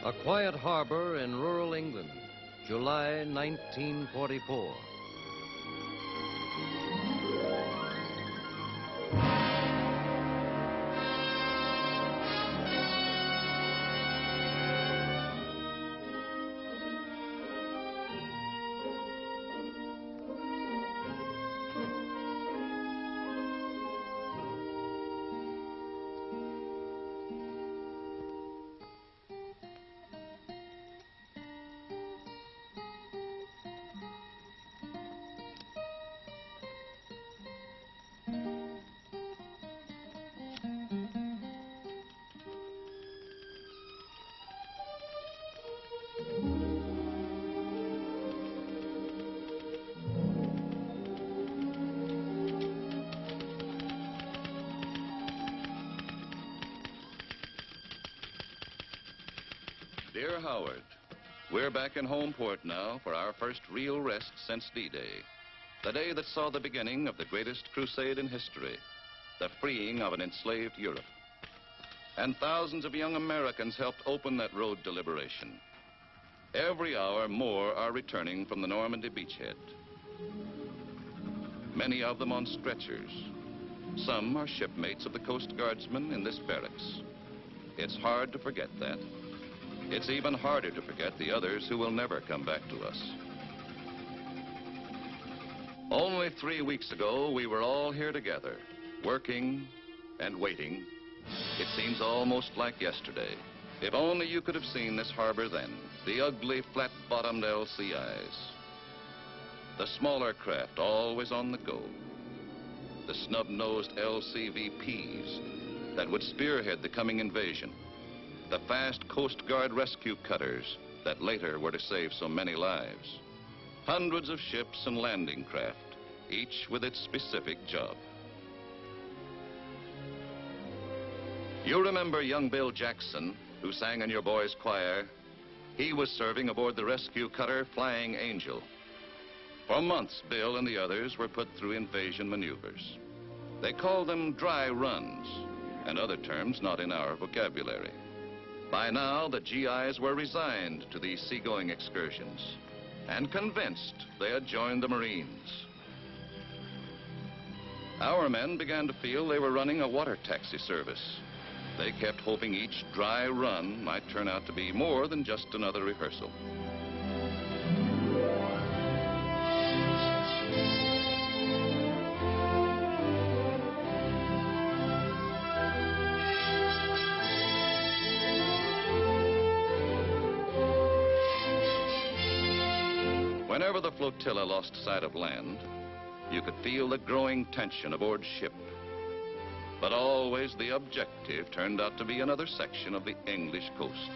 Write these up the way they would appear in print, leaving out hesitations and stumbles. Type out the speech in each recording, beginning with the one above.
A quiet harbor in rural England, July 1944. Dear Howard, we're back in home port now for our first real rest since D-Day, the day that saw the beginning of the greatest crusade in history, the freeing of an enslaved Europe. And thousands of young Americans helped open that road to liberation. Every hour, more are returning from the Normandy beachhead. Many of them on stretchers. Some are shipmates of the Coast Guardsmen in this barracks. It's hard to forget that. It's even harder to forget the others who will never come back to us. Only 3 weeks ago, we were all here together, working and waiting. It seems almost like yesterday. If only you could have seen this harbor then, the ugly, flat-bottomed LCIs. The smaller craft always on the go. The snub-nosed LCVPs that would spearhead the coming invasion. The fast Coast Guard rescue cutters that later were to save so many lives. Hundreds of ships and landing craft, each with its specific job. You remember young Bill Jackson, who sang in your boys' choir? He was serving aboard the rescue cutter Flying Angel. For months, Bill and the others were put through invasion maneuvers. They called them dry runs, and other terms not in our vocabulary. By now, the GIs were resigned to these seagoing excursions and convinced they had joined the Marines. Our men began to feel they were running a water taxi service. They kept hoping each dry run might turn out to be more than just another rehearsal. Whenever the flotilla lost sight of land, you could feel the growing tension aboard ship. But always the objective turned out to be another section of the English coast.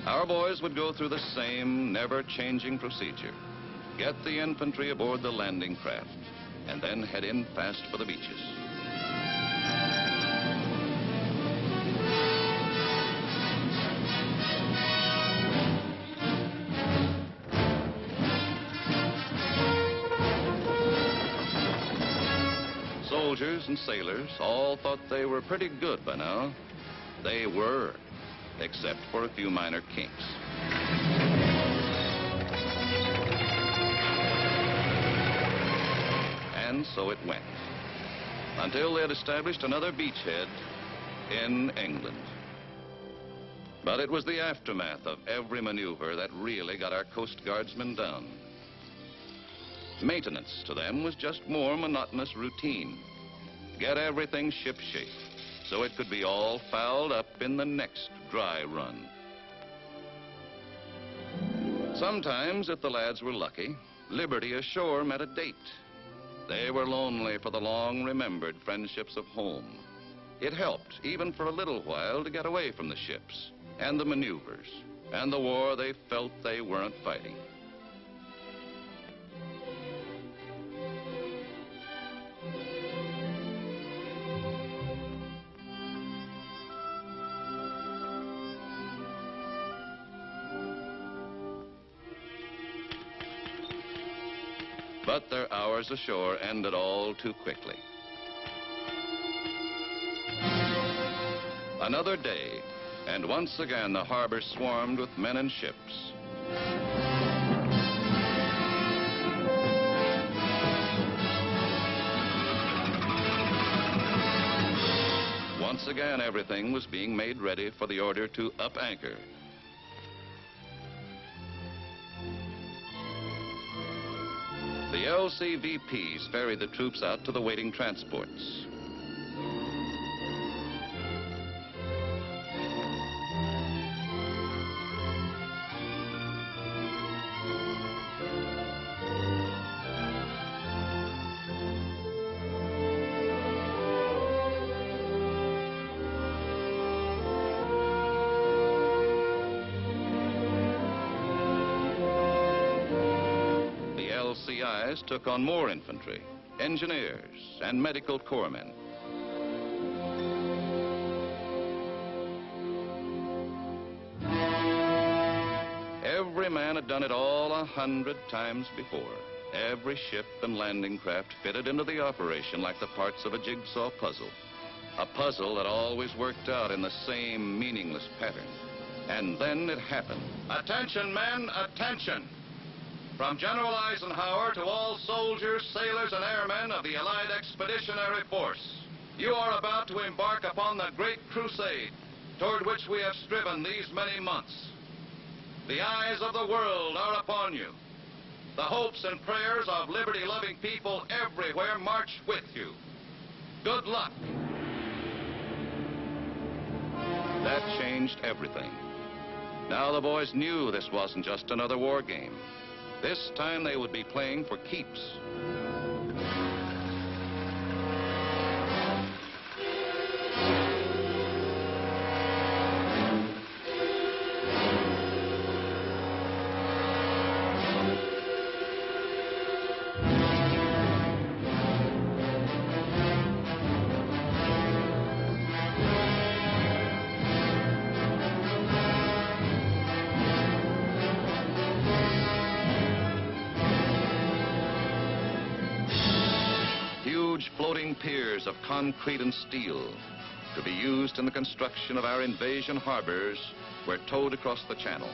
Our boys would go through the same never-changing procedure. Get the infantry aboard the landing craft, and then head in fast for the beaches. Soldiers and sailors all thought they were pretty good by now. They were, except for a few minor kinks. And so it went, until they had established another beachhead in England. But it was the aftermath of every maneuver that really got our Coast Guardsmen down. Maintenance to them was just more monotonous routine. Get everything shipshape so it could be all fouled up in the next dry run. Sometimes, if the lads were lucky, liberty ashore met a date. They were lonely for the long-remembered friendships of home. It helped, even for a little while, to get away from the ships and the maneuvers and the war they felt they weren't fighting. But their hours ashore ended all too quickly. Another day, And once again, the harbor swarmed with men and ships. Once again, everything was being made ready for the order to up anchor. The LCVPs ferried the troops out to the waiting transports. LCIs took on more infantry, engineers, and medical corpsmen. Every man had done it all 100 times before. Every ship and landing craft fitted into the operation like the parts of a jigsaw puzzle. A puzzle that always worked out in the same meaningless pattern. And then it happened. Attention, men, attention! From General Eisenhower to all soldiers, sailors, and airmen of the Allied Expeditionary Force, you are about to embark upon the great crusade toward which we have striven these many months. The eyes of the world are upon you. The hopes and prayers of liberty-loving people everywhere march with you. Good luck. That changed everything. Now the boys knew this wasn't just another war game. This time they would be playing for keeps. Floating piers of concrete and steel to be used in the construction of our invasion harbors were towed across the channel.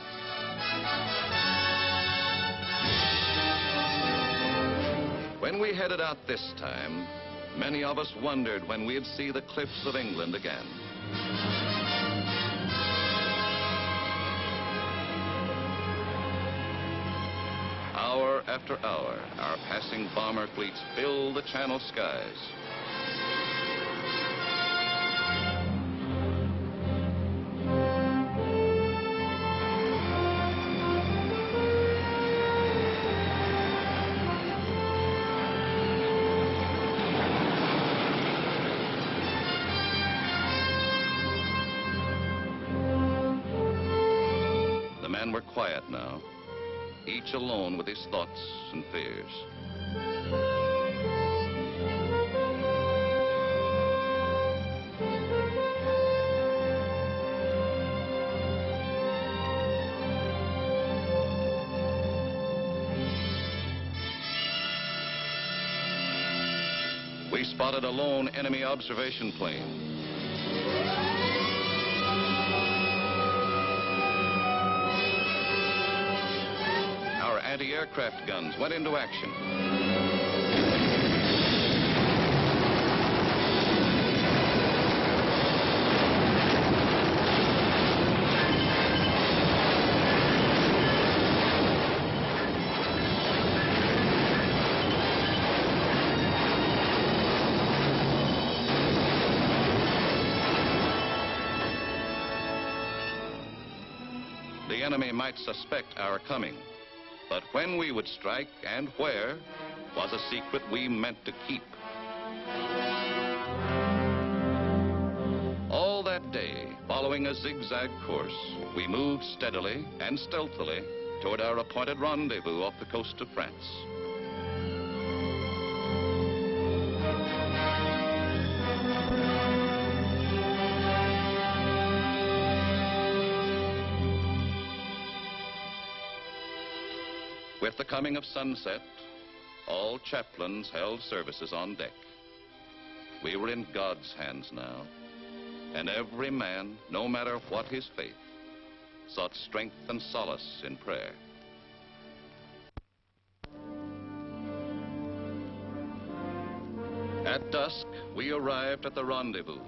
When we headed out this time, many of us wondered when we'd see the cliffs of England again. Hour after hour, our passing bomber fleets filled the Channel skies. The men were quiet now, each alone with his thoughts and fears. We spotted a lone enemy observation plane. Anti-aircraft guns went into action. The enemy might suspect our coming. But when we would strike and where was a secret we meant to keep. All that day, following a zigzag course, we moved steadily and stealthily toward our appointed rendezvous off the coast of France. With the coming of sunset, all chaplains held services on deck. We were in God's hands now. And every man, no matter what his faith, sought strength and solace in prayer. At dusk, we arrived at the rendezvous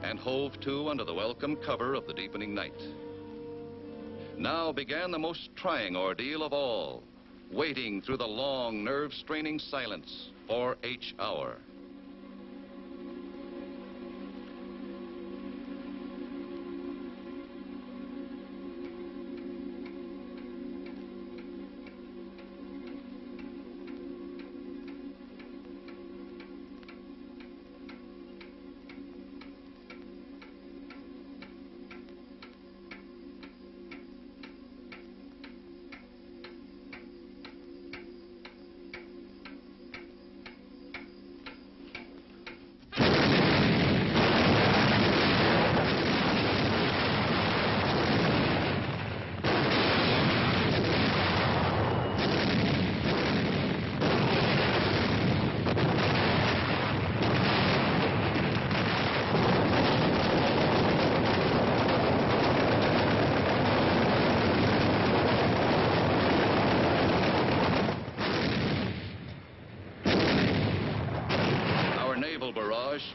and hove to under the welcome cover of the deepening night. Now began the most trying ordeal of all, waiting through the long, nerve-straining silence for H hour.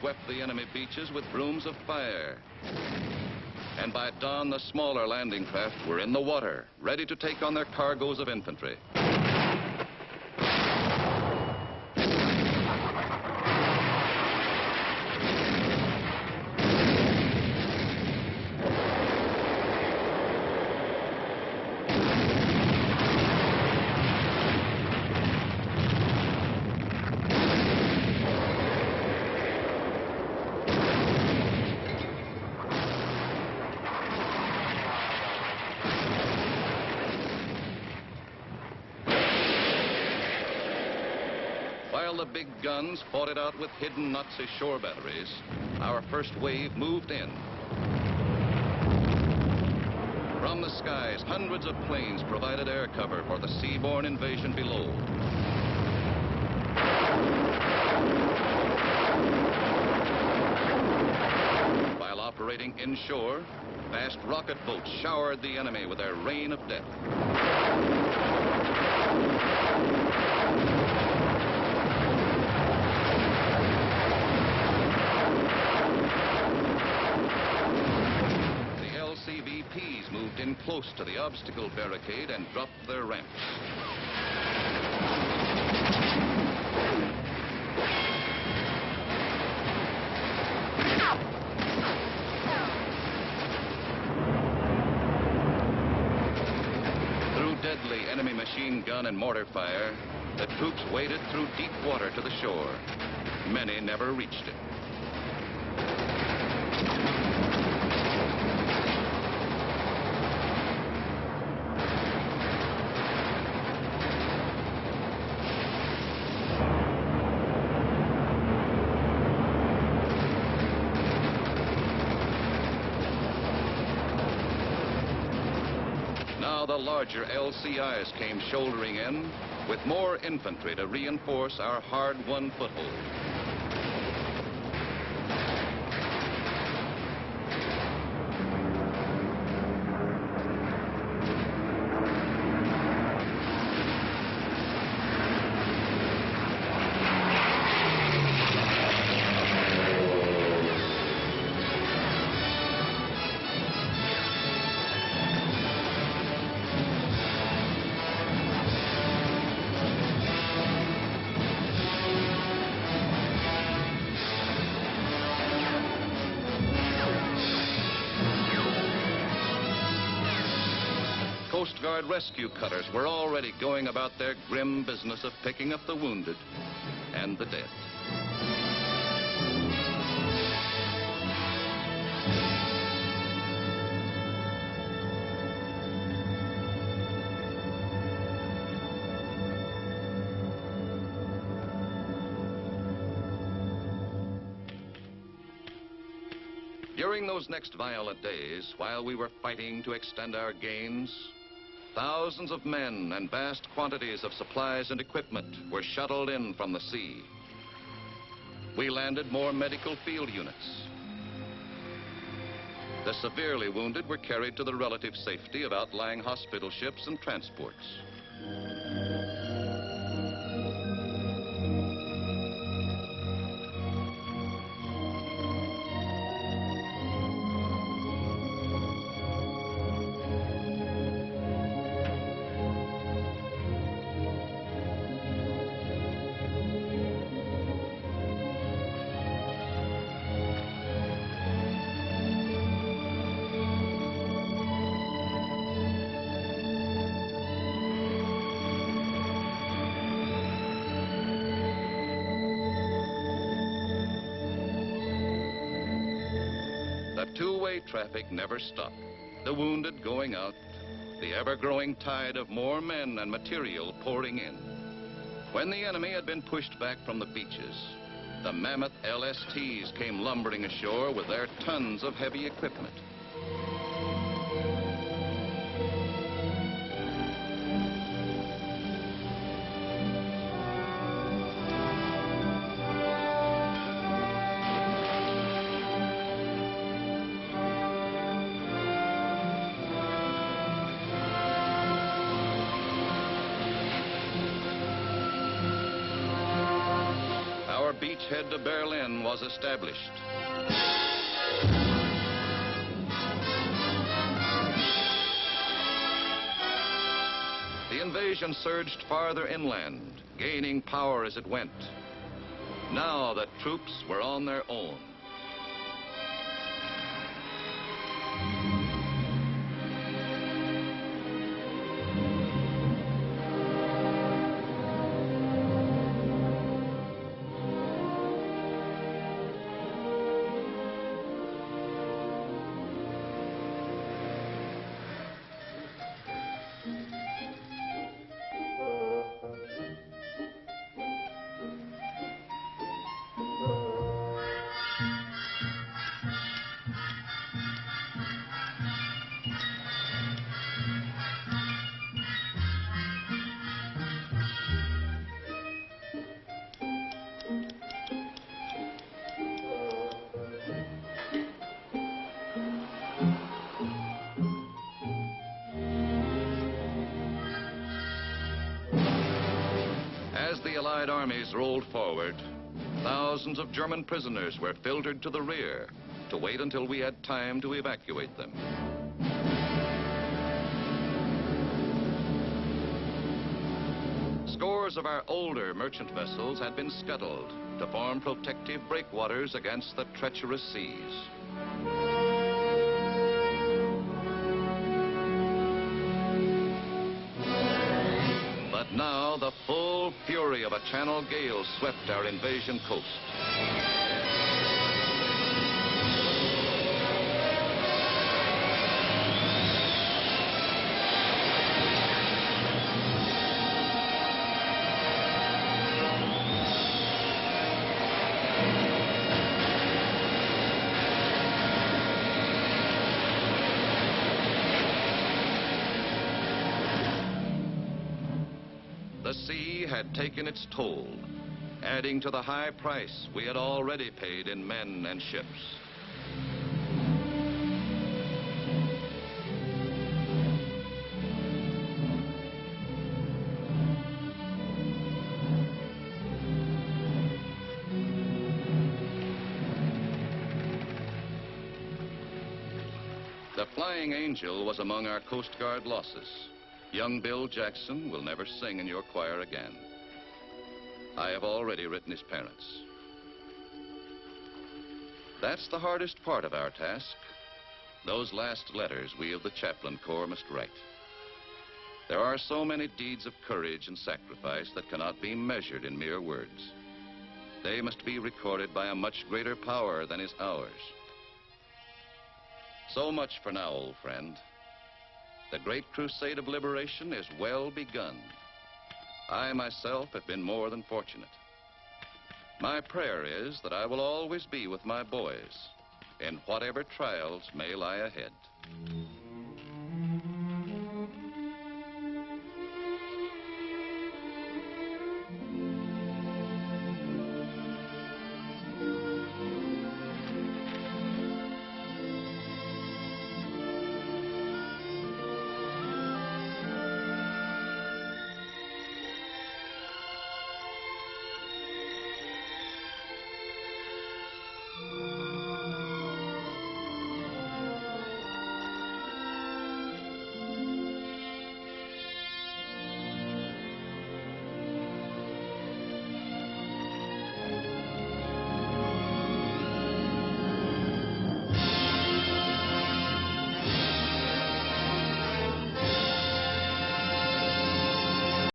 Swept the enemy beaches with brooms of fire. And by dawn, the smaller landing craft were in the water, ready to take on their cargoes of infantry. While the big guns fought it out with hidden Nazi shore batteries, our first wave moved in. From the skies, hundreds of planes provided air cover for the seaborne invasion below. While operating inshore, fast rocket boats showered the enemy with their rain of death. CVPs moved in close to the obstacle barricade and dropped their ramps. Through deadly enemy machine gun and mortar fire, the troops waded through deep water to the shore. Many never reached it. Now the larger LCIs came shouldering in with more infantry to reinforce our hard-won foothold. Coast Guard rescue cutters were already going about their grim business of picking up the wounded and the dead. During those next violent days, while we were fighting to extend our gains, thousands of men and vast quantities of supplies and equipment were shuttled in from the sea. We landed more medical field units, The severely wounded were carried to the relative safety of outlying hospital ships and transports. The two-way traffic never stopped. The wounded going out, the ever-growing tide of more men and material pouring in. When the enemy had been pushed back from the beaches, the mammoth LSTs came lumbering ashore with their tons of heavy equipment. Beachhead to Berlin was established. The invasion surged farther inland, gaining power as it went. Now the troops were on their own. As the Allied armies rolled forward, thousands of German prisoners were filtered to the rear to wait until we had time to evacuate them. Scores of our older merchant vessels had been scuttled to form protective breakwaters against the treacherous seas. But now the full fury of a Channel gale swept our invasion coast. The sea had taken its toll, adding to the high price we had already paid in men and ships. The Flying Angel was among our Coast Guard losses. Young Bill Jackson will never sing in your choir again. I have already written his parents. That's the hardest part of our task. Those last letters we of the Chaplain Corps must write. There are so many deeds of courage and sacrifice that cannot be measured in mere words. They must be recorded by a much greater power than is ours. So much for now, old friend. The great crusade of liberation is well begun. I myself have been more than fortunate. My prayer is that I will always be with my boys in whatever trials may lie ahead.